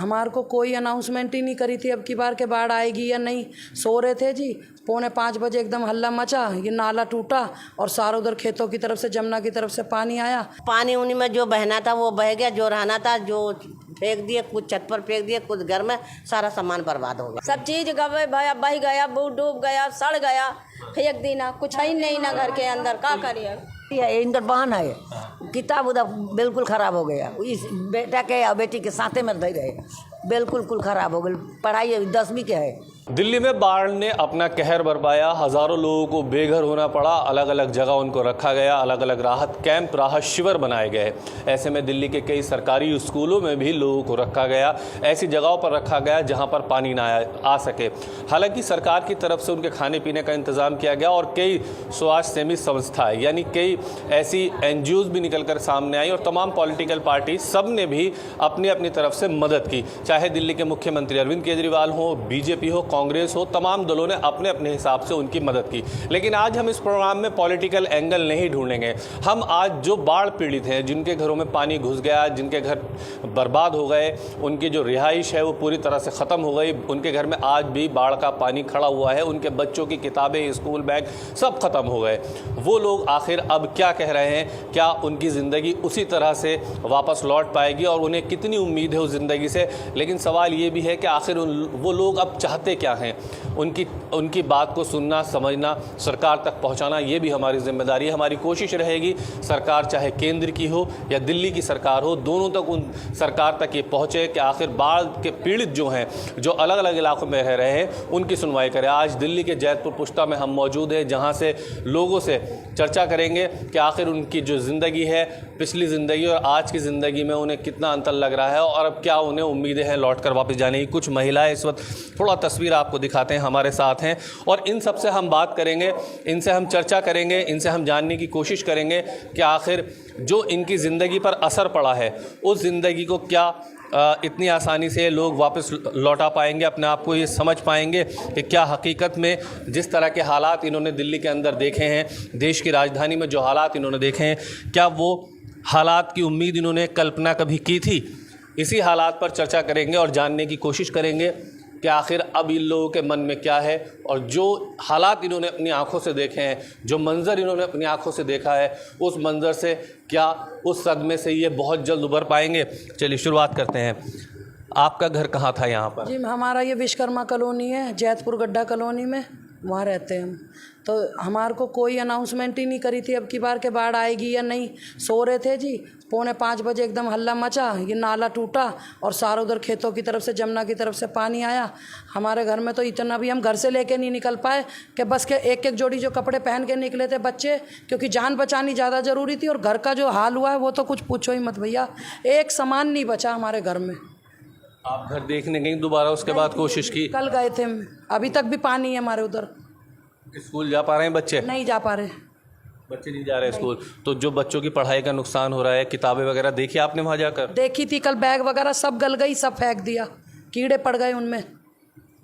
हमारे को कोई अनाउंसमेंट ही नहीं करी थी अब की बार के बाढ़ आएगी या नहीं। सो रहे थे जी, 4:45 एकदम हल्ला मचा, ये नाला टूटा और सारा उधर खेतों की तरफ से जमुना की तरफ से पानी आया। पानी उन्हीं में जो बहना था वो बह गया, जो रहना था जो फेंक दिए, कुछ छत पर फेंक दिए, कुछ घर में, सारा सामान बर्बाद हो गया। सब चीज गए भया, बह गया, डूब गया, सड़ गया, फेंक देना, कुछ है ही नहीं ना घर के अंदर, क्या करिए। इनका बहन है, किताब उधर बिल्कुल खराब हो गया, इस बेटा के और बेटी के साथे में रह गए, बिल्कुल कुल खराब हो गई, पढ़ाई 10वीं के है। दिल्ली में बाढ़ ने अपना कहर बरपाया, हजारों लोगों को बेघर होना पड़ा, अलग अलग जगह उनको रखा गया, अलग अलग राहत कैंप, राहत शिविर बनाए गए। ऐसे में दिल्ली के कई सरकारी स्कूलों में भी लोगों को रखा गया, ऐसी जगहों पर रखा गया जहां पर पानी ना आ सके। हालांकि सरकार की तरफ से उनके खाने पीने का इंतजाम किया गया और कई स्वास्थ्य सेवी संस्थाएं यानी कई ऐसी NGOs भी निकल कर सामने आई और तमाम पॉलिटिकल पार्टी सब ने भी अपनी अपनी तरफ से मदद की, चाहे दिल्ली के मुख्यमंत्री अरविंद केजरीवाल हो, BJP हो, कांग्रेस हो, तमाम दलों ने अपने अपने हिसाब से उनकी मदद की। लेकिन आज हम इस प्रोग्राम में पॉलिटिकल एंगल नहीं ढूंढेंगे। हम आज जो बाढ़ पीड़ित हैं, जिनके घरों में पानी घुस गया, जिनके घर बर्बाद हो गए, उनकी जो रिहाइश है वो पूरी तरह से ख़त्म हो गई, उनके घर में आज भी बाढ़ का पानी खड़ा हुआ है, उनके बच्चों की किताबें, स्कूल बैग सब ख़त्म हो गए, वो लोग आखिर अब क्या कह रहे हैं? क्या उनकी ज़िंदगी उसी तरह से वापस लौट पाएगी और उन्हें कितनी उम्मीद है उस ज़िंदगी से? लेकिन सवाल ये भी है कि आखिर वो लोग अब चाहते क्या हैं? उनकी बात को सुनना, समझना, सरकार तक पहुंचाना, ये भी हमारी जिम्मेदारी है। हमारी कोशिश रहेगी सरकार चाहे केंद्र की हो या दिल्ली की सरकार हो, दोनों तक उन सरकार तक ये पहुंचे कि आखिर बाढ़ के पीड़ित जो हैं, जो अलग अलग इलाकों में रह रहे हैं, उनकी सुनवाई करें। आज दिल्ली के जैतपुर पुष्टा में हम मौजूद हैं, जहां से लोगों से चर्चा करेंगे कि आखिर उनकी जो ज़िंदगी है, पिछली ज़िंदगी और आज की ज़िंदगी में उन्हें कितना अंतर लग रहा है और अब क्या उन्हें उम्मीदें हैं लौट कर वापस जाने की। कुछ महिलाएं इस वक्त, थोड़ा तस्वीर आपको दिखाते हैं, हमारे साथ हैं और इन सब से हम बात करेंगे, इनसे हम चर्चा करेंगे, इनसे हम जानने की कोशिश करेंगे कि आखिर जो इनकी ज़िंदगी पर असर पड़ा है, उस ज़िंदगी को क्या इतनी आसानी से लोग वापस लौटा पाएंगे, अपने आप को ये समझ पाएंगे कि क्या हकीकत में जिस तरह के हालात इन्होंने दिल्ली के अंदर देखे हैं, देश की राजधानी में जो हालात इन्होंने देखे हैं, क्या वो हालात की उम्मीद इन्होंने कल्पना कभी की थी? इसी हालात पर चर्चा करेंगे और जानने की कोशिश करेंगे कि आखिर अब इन लोगों के मन में क्या है और जो हालात इन्होंने अपनी आंखों से देखे हैं, जो मंज़र इन्होंने अपनी आंखों से देखा है, उस मंज़र से क्या, उस सदमे से ये बहुत जल्द उभर पाएंगे। चलिए शुरुआत करते हैं। आपका घर कहाँ था यहाँ पर? जी, हमारा ये विश्वकर्मा कॉलोनी है, जैतपुर गड्ढा कॉलोनी में, वहाँ रहते हैं हम। तो हमारे को कोई अनाउंसमेंट ही नहीं करी थी अब की बार के बाढ़ आएगी या नहीं। सो रहे थे जी, 4:45 एकदम हल्ला मचा, ये नाला टूटा और सारा उधर खेतों की तरफ से जमुना की तरफ से पानी आया। हमारे घर में तो इतना भी हम घर से लेके नहीं निकल पाए कि बस के एक एक जोड़ी जो कपड़े पहन के निकले थे बच्चे, क्योंकि जान बचानी ज़्यादा ज़रूरी थी। और घर का जो हाल हुआ है वो तो कुछ पूछो ही मत भैया, एक सामान नहीं बचा हमारे घर में। आप घर देखने गई दोबारा उसके बाद कोशिश की? कल गए थे, अभी तक भी पानी है हमारे उधर। स्कूल जा पा रहे हैं बच्चे? नहीं जा पा रहे, बच्चे नहीं जा रहे स्कूल। तो जो बच्चों की पढ़ाई का नुकसान हो रहा है, किताबें वगैरह देखी आपने वहाँ जाकर? देखी थी, कल बैग वगैरह सब गल गई, सब फेंक दिया, कीड़े पड़ गए उनमें।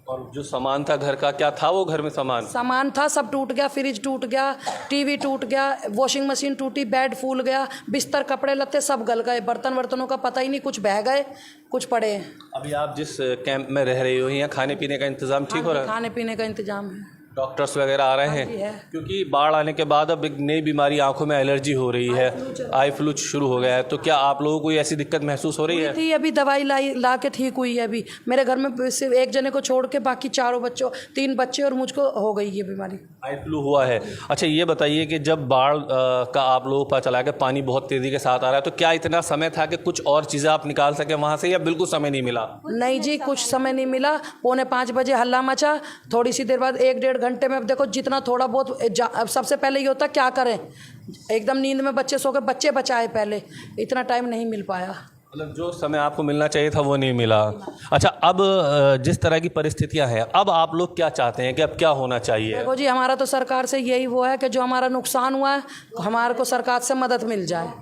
और जो सामान था घर का, क्या था वो घर में सामान था, सब टूट गया, फ्रिज टूट गया, टीवी टूट गया, वॉशिंग मशीन टूटी, बेड फूल गया, बिस्तर, कपड़े लत्ते सब गल गए, बर्तनों का पता ही नहीं, कुछ बह गए, कुछ पड़े हैं। अभी आप जिस कैंप में रह रही हो, यहाँ खाने पीने का इंतजाम ठीक हो रहा है? खाने पीने का इंतजाम है, डॉक्टर्स वगैरह आ रहे हैं? क्योंकि बाढ़ आने के बाद अब एक नई बीमारी, आंखों में एलर्जी हो रही है, आई फ्लू शुरू हो गया है, तो क्या आप लोगों को कोई ऐसी दिक्कत महसूस हो रही है? थी, अभी दवाई ला के ठीक हुई है। अभी मेरे घर में सिर्फ एक जने को छोड़ के बाकी 3 बच्चे और मुझको हो गई ये बीमारी, आई फ्लू हुआ है। अच्छा, ये बताइए कि जब बाढ़ का आप लोगों को पता चला कि पानी बहुत तेज़ी के साथ आ रहा है, तो क्या इतना समय था कि कुछ और चीज़ें आप निकाल सकें वहाँ से, या बिल्कुल समय नहीं मिला? नहीं जी, कुछ समय नहीं मिला। 4:45 हल्ला मचा, थोड़ी सी देर बाद 1-1.5 घंटे में, अब देखो जितना थोड़ा बहुत, अब सबसे पहले ये होता क्या करें, एकदम नींद में बच्चे सो गए, बच्चे बचाए पहले, इतना टाइम नहीं मिल पाया। मतलब जो समय आपको मिलना चाहिए था वो नहीं मिला। अच्छा, अब जिस तरह की परिस्थितियां हैं, अब आप लोग क्या चाहते हैं कि अब क्या होना चाहिए? देखो जी, हमारा तो सरकार से यही वो है कि जो हमारा नुकसान हुआ है हमारे को सरकार से मदद मिल जाए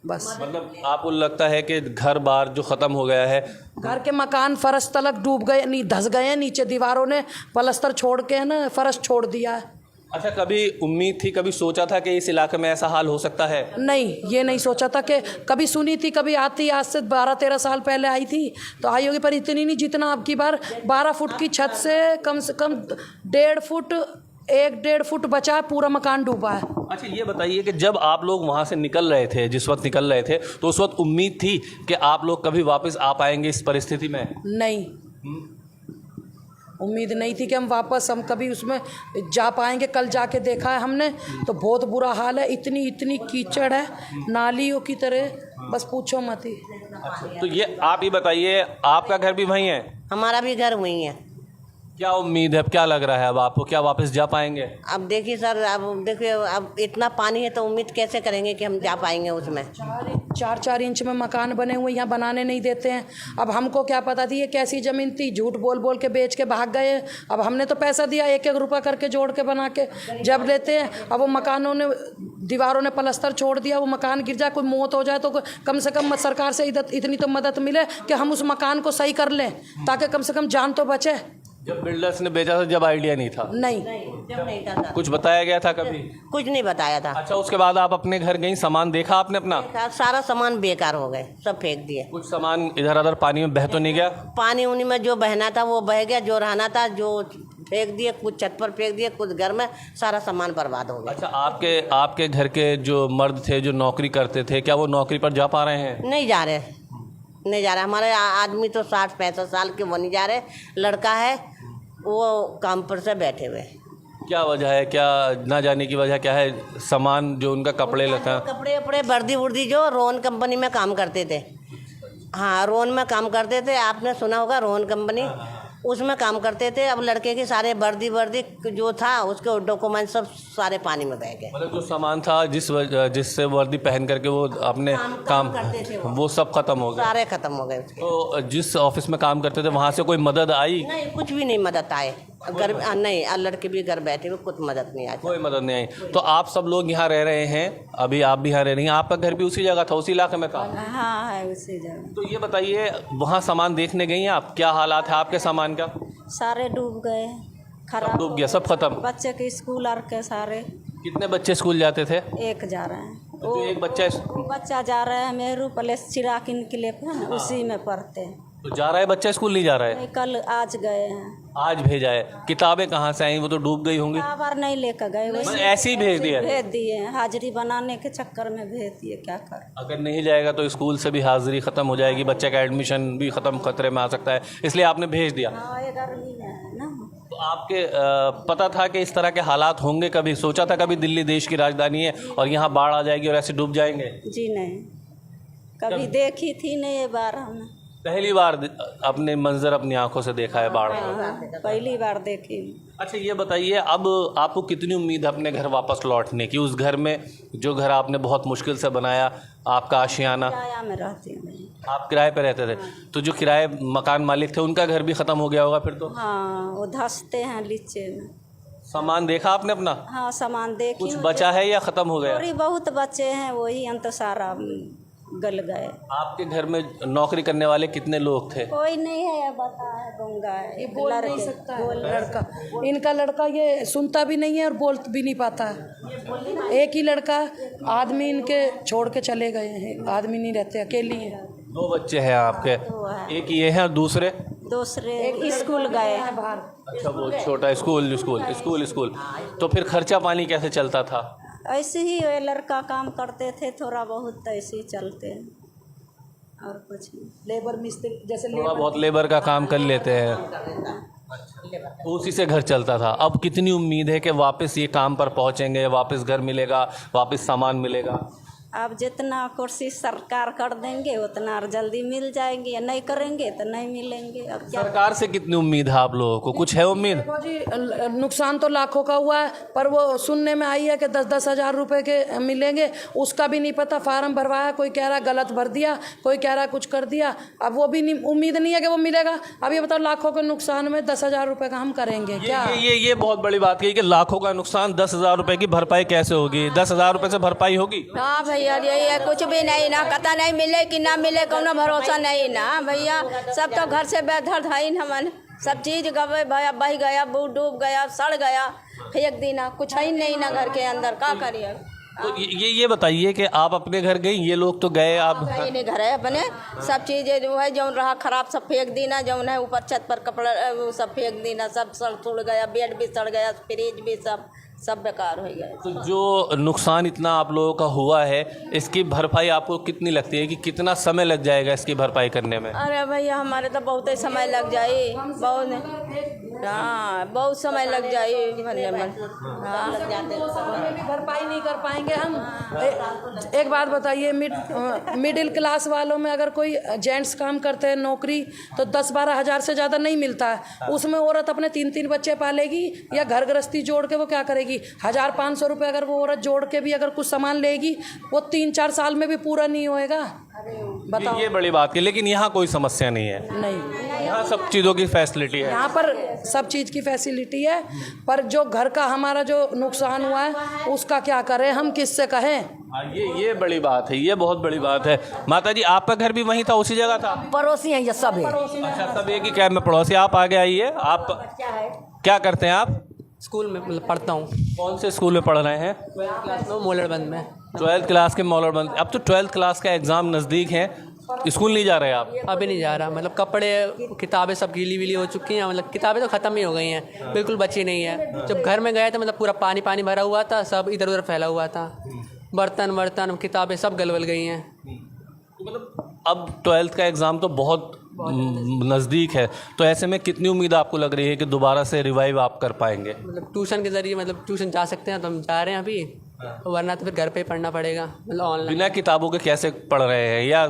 बस। मतलब आपको लगता है कि घर बार जो ख़त्म हो गया है, घर के मकान फर्श तलक डूब गए, धस गए हैं, नीचे दीवारों ने पलस्तर छोड़ के है ना फर्श छोड़ दिया है। अच्छा, कभी उम्मीद थी, कभी सोचा था कि इस इलाके में ऐसा हाल हो सकता है? नहीं, ये नहीं सोचा था कि कभी सुनी थी, कभी आती, आज से 12-13 साल पहले आई थी तो आई होगी, पर इतनी नहीं जितना अब की बार 12 फुट की छत से कम 1.5 फुट बचा, पूरा मकान डूबा है। अच्छा, ये बताइए कि जब आप लोग वहाँ से निकल रहे थे, जिस वक्त निकल रहे थे, तो उस वक्त उम्मीद थी कि आप लोग कभी वापस आ पाएंगे इस परिस्थिति में? नहीं, उम्मीद नहीं थी कि हम कभी उसमें जा पाएंगे। कल जाके देखा है हमने तो बहुत बुरा हाल है, इतनी कीचड़ है नालियों की तरह, बस पूछो मत ही। तो ये आप ही बताइए, आपका घर भी वहीं है? हमारा भी घर वहीं है। क्या उम्मीद है, अब क्या लग रहा है, अब आपको क्या वापस जा पाएंगे? अब देखिए सर, अब देखिए अब इतना पानी है तो उम्मीद कैसे करेंगे कि हम जा पाएंगे उसमें। 4-4 इंच में मकान बने हुए, यहाँ बनाने नहीं देते हैं। अब हमको क्या पता थी ये कैसी ज़मीन थी, झूठ बोल बोल के बेच के भाग गए। अब हमने तो पैसा दिया, 1-1 रुपया करके जोड़ के बना के जब लेते हैं, अब वो मकानों ने, दीवारों ने पलस्तर छोड़ दिया, वो मकान गिर जाए, कोई मौत हो जाए तो कम से कम सरकार से इतनी तो मदद मिले कि हम उस मकान को सही कर लें, ताकि कम से कम जान तो बचे। जब बिल्डर्स ने बेचा था, जब आइडिया नहीं था? नहीं, जब नहीं था सर, कुछ बताया गया था कभी? कुछ नहीं बताया था। अच्छा, उसके बाद आप अपने घर गई, सामान देखा आपने अपना? सारा सामान बेकार हो गए, सब फेंक दिए। कुछ सामान इधर उधर पानी में बह तो नहीं गया? पानी उन्हीं में जो बहना था वो बह गया, जो रहना था जो फेंक दिए, कुछ छत पर फेंक दिए, कुछ घर में, सारा सामान बर्बाद हो गया। अच्छा, आपके घर के जो मर्द थे, जो नौकरी करते थे, क्या वो नौकरी पर जा पा रहे हैं? नहीं जा रहे। हमारे आदमी तो 60-65 साल के, वो नहीं जा रहे। लड़का है वो काम पर से बैठे हुए। क्या वजह है, क्या ना जाने की वजह क्या है? सामान जो उनका कपड़े लता, कपड़े वपड़े वर्दी वर्दी जो रोहन कंपनी में काम करते थे। हाँ, रोहन में काम करते थे, आपने सुना होगा रोहन कंपनी, उसमें काम करते थे। अब लड़के के सारे वर्दी जो था उसके डॉक्यूमेंट सब सारे पानी में बह गए। मतलब जो सामान था, जिससे वर्दी पहन करके वो अपने काम करते थे वो सब खत्म हो गया? सारे खत्म हो गए उसके। तो जिस ऑफिस में काम करते थे वहाँ से कोई मदद आई? नहीं, कुछ भी नहीं मदद आए। घर नहीं, लड़के भी घर बैठे हुए, कुछ मदद नहीं आई। कोई मदद नहीं आई। तो आप सब लोग यहाँ रह रहे हैं, अभी आप भी यहाँ रह रही हैं, आपका घर भी उसी जगह था, उसी इलाके में था? हाँ है उसी जगह। तो ये बताइए, वहाँ सामान देखने गई हैं आप, क्या हालात है आपके सामान का? सारे डूब गए, खराब डूब गया, सब खत्म? बच्चे के स्कूल और के सारे। कितने बच्चे स्कूल जाते थे? एक जा रहे हैं, तो एक बच्चा बच्चा जा रहा है मेहरू प्लेस चिराकिन के लिए, उसी में पढ़ते हैं। तो जा रहा है बच्चा, स्कूल नहीं जा रहा है? कल आज गए हैं। आज भेजा है? किताबें कहाँ से आई? वो तो डूब गई होंगी। बार नहीं लेकर गए, बस ऐसे ही भेज दिया? भेज दिए, हाजिरी बनाने के चक्कर में भेज दिए, क्या कर। अगर नहीं जाएगा तो स्कूल से भी हाजिरी ख़त्म हो जाएगी, बच्चे का एडमिशन भी ख़त्म, खतरे में आ सकता है, इसलिए आपने भेज दिया। हाँ, ये गर्मी है ना। तो आपके पता था कि इस तरह के हालात होंगे? कभी सोचा था कभी दिल्ली देश की राजधानी है और यहाँ बाढ़ आ जाएगी और ऐसे डूब जाएंगे? जी नहीं, कभी देखी थी नहीं, ये बार हमने पहली बार अपने मंजर अपनी आंखों से देखा है बाढ़? पहली बार देखी। अच्छा, ये बताइए, अब आपको कितनी उम्मीद है अपने घर वापस लौटने की? उस घर में, जो घर आपने बहुत मुश्किल से बनाया, आपका आशियाना, किराया में रहती हूँ। आप किराए पे रहते थे, तो जो किराए मकान मालिक थे उनका घर भी ख़त्म हो गया होगा फिर तो? हाँ, वो धंसते हैं नीचे में। सामान देखा आपने अपना? हाँ, सामान देखी। कुछ बचा है या ख़त्म हो गया? थोड़ी बहुत बचे हैं, वही अंत सारा गल गए। आपके घर में नौकरी करने वाले कितने लोग थे? कोई नहीं है, बता है, गंगा है, ये बोल नहीं सकता है लड़का, इनका लड़का ये सुनता भी नहीं है और बोल भी नहीं पाता है। एक ही लड़का, आदमी इनके छोड़ के चले गए हैं, आदमी नहीं रहते, अकेली है। 2 बच्चे हैं आपके? एक ये हैं और दूसरे दूसरे स्कूल गए हैं बाहर। अच्छा, वो छोटा स्कूल। तो फिर खर्चा पानी कैसे चलता था? ऐसे ही वे लड़का काम करते थे, थोड़ा बहुत ऐसे ही चलते हैं, और कुछ नहीं। लेबर मिस्त्री जैसे थोड़ा बहुत लेबर का काम कर लेते हैं, उसी से घर चलता था। अब कितनी उम्मीद है कि वापस ये काम पर पहुंचेंगे, वापस घर मिलेगा, वापस सामान मिलेगा? अब जितना कोशिश सरकार कर देंगे उतना जल्दी मिल जाएंगे, या नहीं करेंगे तो नहीं मिलेंगे। अब क्या सरकार से कितनी उम्मीद है आप लोगों को? कुछ है उम्मीद? देखो जी, नुकसान तो लाखों का हुआ है, पर वो सुनने में आई है कि 10-10 हज़ार रुपए के मिलेंगे, उसका भी नहीं पता। फार्म भरवाया, कोई कह रहा गलत भर दिया, कोई कह रहा कुछ कर दिया, अब वो भी नहीं, उम्मीद नहीं है कि वो मिलेगा। अब ये बताओ, लाखों के नुकसान में 10,000 रुपये का हम करेंगे क्या? ये बहुत बड़ी बात है कि लाखों का नुकसान, 10,000 रुपए की भरपाई कैसे होगी? 10,000 रुपए से भरपाई होगी? हाँ भैया, यही है, कुछ भी नहीं ना, पता नहीं मिले कि ना मिले, कोनो भरोसा नहीं ना भैया। सब तो घर से बेधर धाइन हमन। सब चीज़ गवे भया बह गया, डूब गया, सड़ गया, फेंक देना, कुछ ही नहीं ना घर के अंदर, क्या करिए। तो ये बताइए कि आप अपने घर गई, ये लोग तो गए, आप नहीं घर है अपने, सब चीज़ें जो है जो रहा खराब सब फेंक देना, जो है ऊपर छत पर कपड़ा वो सब फेंक देना, सब सड़ सुड़ गया, बेड भी सड़ गया, फ्रिज भी सब बेकार हो गया। तो जो नुकसान इतना आप लोगों का हुआ है, इसकी भरपाई आपको कितनी लगती है कि कितना समय लग जाएगा इसकी भरपाई करने में? अरे भैया हमारे तो बहुत ही समय लग जाए, बहुत समय लग जाए भरने में। भरपाई नहीं कर पाएंगे हम। एक बात बताइए, मिडिल क्लास वालों में अगर कोई जेंट्स काम करते हैं नौकरी, तो 10-12 हज़ार से ज़्यादा नहीं मिलता है। उसमें औरत अपने 3-3 बच्चे पालेगी या घर गृहस्थी जोड़ के वो क्या करेगी? 1,000-500 रुपये अगर वो औरत जोड़ के भी अगर कुछ सामान लेगी, वो 3-4 साल में भी पूरा नहीं होएगा। बताओ, ये बड़ी बात है। लेकिन यहाँ कोई समस्या नहीं है, नहीं, यहाँ सब चीज़ों की फैसिलिटी है। यहाँ पर सब चीज़ की फैसिलिटी है, पर जो घर का हमारा जो नुकसान हुआ है उसका क्या करें, हम किससे कहें? ये बड़ी बात है, ये बहुत बड़ी बात है। माता जी, आपका घर भी वहीं था, उसी जगह था? पड़ोसी हैं ये सब है। अच्छा, सब एक ही कैंप में पड़ोसी। आप आगे आइए, आप क्या करते हैं? आप स्कूल में मतलब पढ़ता हूँ, कौन से स्कूल में पढ़ रहे हैं? 12th क्लास में, मोलड़बंद में। 12th क्लास के मौलड़बंद। अब तो 12th क्लास का एग्ज़ाम नज़दीक है, स्कूल नहीं जा रहे आप? अभी नहीं जा रहा, मतलब कपड़े किताबें सब गीली वीली हो चुकी हैं, मतलब किताबें तो ख़त्म ही हो गई हैं, बिल्कुल बची नहीं है। जब घर में गए थे मतलब पूरा पानी पानी भरा हुआ था, सब इधर उधर फैला हुआ था, बर्तन किताबें सब गल गई हैं। मतलब अब 12th का एग्ज़ाम तो बहुत नज़दीक है, तो ऐसे में कितनी उम्मीद आपको लग रही है कि दोबारा से रिवाइव आप कर पाएंगे? मतलब ट्यूशन के ज़रिए, मतलब ट्यूशन जा सकते हैं तो हम जा रहे हैं अभी, वरना तो फिर घर पे पढ़ना पड़ेगा, मतलब ऑनलाइन। बिना किताबों के कैसे पढ़ रहे हैं, या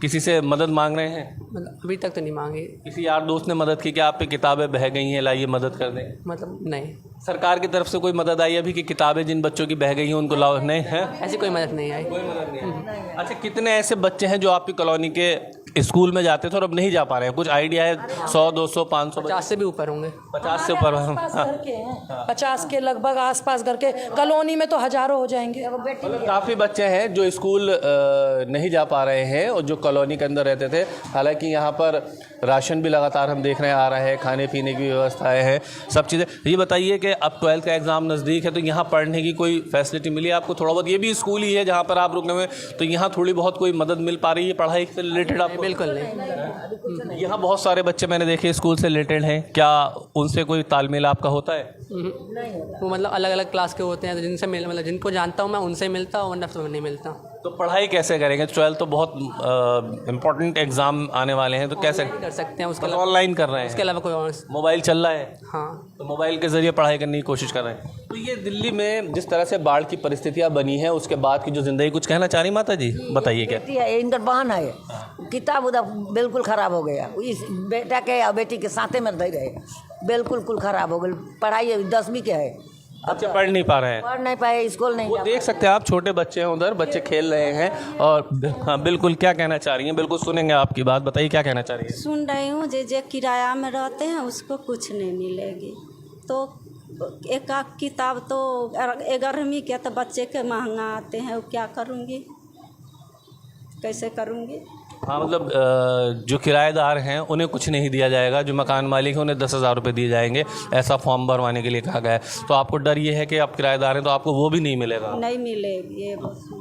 किसी से मदद मांग रहे हैं? मतलब अभी तक तो नहीं मांगी। किसी यार दोस्त ने मदद की कि आप पे किताबें बह गई हैं, लाइए मदद कर दें? मतलब नहीं, सरकार की तरफ से कोई मदद आई अभी कि किताबें जिन बच्चों की बह गई हैं उनको लाओ? नहीं है, ऐसी कोई मदद नहीं आई। अच्छा, कितने ऐसे बच्चे हैं जो आपकी कॉलोनी के स्कूल में जाते थे और अब नहीं जा पा रहे हैं? कुछ आइडिया है? 100, 200, 500? 50 से भी ऊपर होंगे। 50 से ऊपर? आसपास घर के हैं, 50 के लगभग आसपास घर के, कॉलोनी में तो हजारों हो जाएंगे। मतलब काफ़ी बच्चे हैं जो स्कूल नहीं जा पा रहे हैं और जो कॉलोनी के अंदर रहते थे। हालांकि यहाँ पर राशन भी लगातार हम देख रहे हैं आ रहा है, खाने पीने की व्यवस्थाएं हैं, सब चीज़ें। ये बताइए कि अब 12th का एग्ज़ाम नज़दीक है, तो यहाँ पढ़ने की कोई फैसिलिटी मिली आपको थोड़ा बहुत? ये भी स्कूल ही है जहाँ पर आप रुके हुए, तो यहाँ थोड़ी बहुत कोई मदद मिल पा रही है पढ़ाई से रिलेटेड आपको? बिल्कुल नहीं। यहाँ बहुत सारे बच्चे मैंने देखे स्कूल से रिलेटेड हैं, क्या उनसे कोई तालमेल आपका होता है? वो मतलब अलग अलग क्लास के होते हैं, तो जिनसे मतलब जिनको जानता हूँ मैं उनसे मिलता हूँ, वरना तो नहीं मिलता। तो पढ़ाई कैसे करेंगे? 12th तो बहुत इम्पोर्टेंट एग्ज़ाम आने वाले हैं, तो कैसे कर सकते हैं? उसके अलावा ऑनलाइन कर रहे हैं? उसके अलावा कोई और? मोबाइल चल रहा है, हाँ, तो मोबाइल के ज़रिए पढ़ाई करने की कोशिश कर रहे हैं। तो ये दिल्ली में जिस तरह से बाढ़ की परिस्थितियाँ बनी हैं, उसके बाद की जो ज़िंदगी, कुछ कहना चाह रही माता जी? बताइए क्या। बेटी है, इनका बहन है, किताब उधर बिल्कुल ख़राब हो गया, इस बेटा के और बेटी के साथे में रह गए, बिल्कुल कुल ख़राब हो गई। पढ़ाई 10वीं के है, बच्चे पढ़ नहीं पा रहे हैं, पढ़ नहीं पाए, स्कूल नहीं वो जा देख सकते हैं आप, छोटे बच्चे हैं उधर, बच्चे खेल रहे हैं। और हाँ, बिल्कुल क्या कहना चाह रही हैं? बिल्कुल सुनेंगे आपकी बात, बताइए क्या कहना चाह रही है? सुन रही हूँ, जो किराया में रहते हैं उसको कुछ नहीं मिलेगी, तो एक आध किताब तो 11वीं के तो बच्चे के महंगा आते हैं, वो क्या करूँगी, कैसे करूँगी? हाँ, मतलब जो किराएदार हैं उन्हें कुछ नहीं दिया जाएगा, जो मकान मालिक हैं उन्हें 10,000 रुपये दिए जाएंगे, ऐसा फॉर्म भरवाने के लिए कहा गया है। तो आपको डर ये है कि आप किराएदार हैं तो आपको वो भी नहीं मिलेगा? नहीं मिलेगी, ये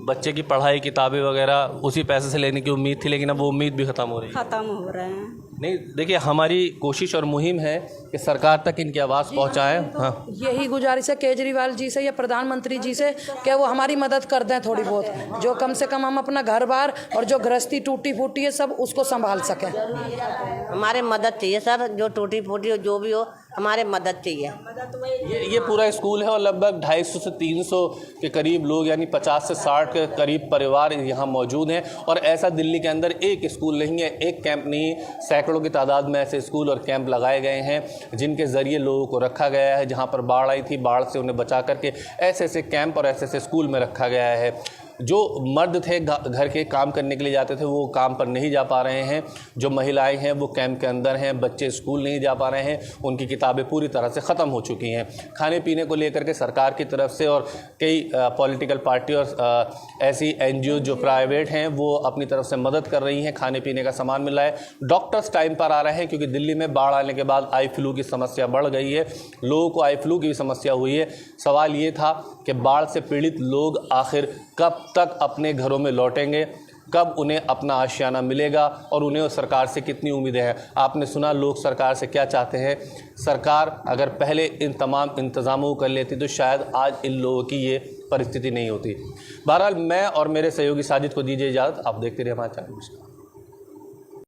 बच्चे की पढ़ाई, किताबें वगैरह उसी पैसे से लेने की उम्मीद थी, लेकिन अब वो उम्मीद भी ख़त्म हो रही है। ख़त्म हो रहे हैं। नहीं, देखिए, हमारी कोशिश और मुहिम है कि सरकार तक इनकी आवाज़ पहुँचाएँ। हाँ, यही गुजारिश है केजरीवाल जी से या प्रधानमंत्री जी से कि वो हमारी मदद कर दें थोड़ी बहुत, जो कम से कम हम अपना घर बार और जो गृहस्थी टूटी फूटी है सब उसको संभाल सकें। हमारे मदद चाहिए सर, जो टूटी फूटी हो जो भी हो, हमारे मदद चाहिए। ये पूरा स्कूल है और लगभग 250 से 300 के करीब लोग, यानी 50 से 60 के करीब परिवार यहाँ मौजूद हैं। और ऐसा दिल्ली के अंदर एक स्कूल नहीं है, एक कैंप नहीं, सैकड़ों की तादाद में ऐसे स्कूल और कैंप लगाए गए हैं जिनके ज़रिए लोगों को रखा गया है। जहाँ पर बाढ़ आई थी, बाढ़ से उन्हें बचा करके ऐसे ऐसे कैंप और ऐसे ऐसे स्कूल में रखा गया है। जो मर्द थे घर के काम करने के लिए जाते थे वो काम पर नहीं जा पा रहे हैं, जो महिलाएं हैं वो कैंप के अंदर हैं, बच्चे स्कूल नहीं जा पा रहे हैं, उनकी किताबें पूरी तरह से ख़त्म हो चुकी हैं। खाने पीने को लेकर के सरकार की तरफ से और कई पॉलिटिकल पार्टी और ऐसी NGO जो प्राइवेट हैं वो अपनी तरफ से मदद कर रही हैं, खाने पीने का सामान मिल रहा है। डॉक्टर्स टाइम पर आ रहे हैं क्योंकि दिल्ली में बाढ़ आने के बाद आई फ्लू की समस्या बढ़ गई है, लोगों को आई फ्लू की भी समस्या हुई है। सवाल ये था कि बाढ़ से पीड़ित लोग आखिर कब तक अपने घरों में लौटेंगे, कब उन्हें अपना आशियाना मिलेगा और उन्हें सरकार से कितनी उम्मीदें हैं। आपने सुना लोग सरकार से क्या चाहते हैं। सरकार अगर पहले इन तमाम इंतज़ामों को कर लेती तो शायद आज इन लोगों की ये परिस्थिति नहीं होती। बहरहाल मैं और मेरे सहयोगी साजिद को दीजिए इजाज़त। आप देखते रहिए हमारे चैनल।